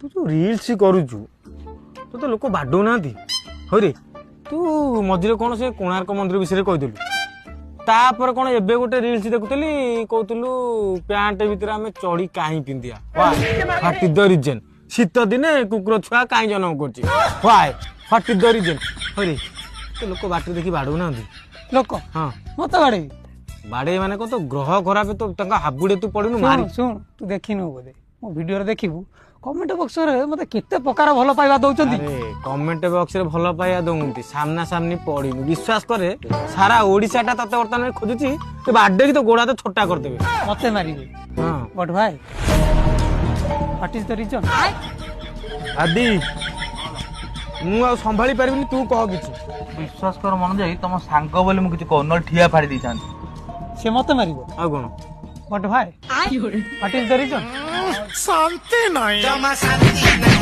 तू जो रील्स करूचु तो तो लोक बाडौ ना हो रे तू मझे कौन से कोणार्क मंदिर विषय कहलु तापर कौन एबे गोटे रील्स देखुली कहतलु पैंट भितर आम चढ़ी कहीं पिंधिया व्हाट इज द रीजन शीत दिने कुकुर छुआ कहीं जन्म कर व्हाट इज द रीजन हो रे तो लोक बाट देखी बाडौ ना लोक हाँ मत बाड़े बाड़े माने को तो ग्रह खराब तो हाबुड़े तू पड़ू मारी शुण तू देखिनु बोधे मो वीडियो देखिबू कमेंट बॉक्स रे मते केते प्रकार भल पाइबा दउचंदी अरे कमेंट बॉक्स रे भल पाइबा दउंती सामना सामनी पड़िनु विश्वास करे सारा ओडिसाटा तते वर्तमान खोजुची ते बाडे की तो गोड़ा तो छोटा कर देबे मते मारिबे हां बट भाई व्हाट इज द रीजन आदि मु आ संभाली परबिनी तू कह किछ विश्वास कर मन जाई तुम सांग बोली मु किछ कहन ठिया फाड़ी दी चाहन से मते मारिबो आ कोन बट भाई व्हाट इज द रीजन शांति नहीं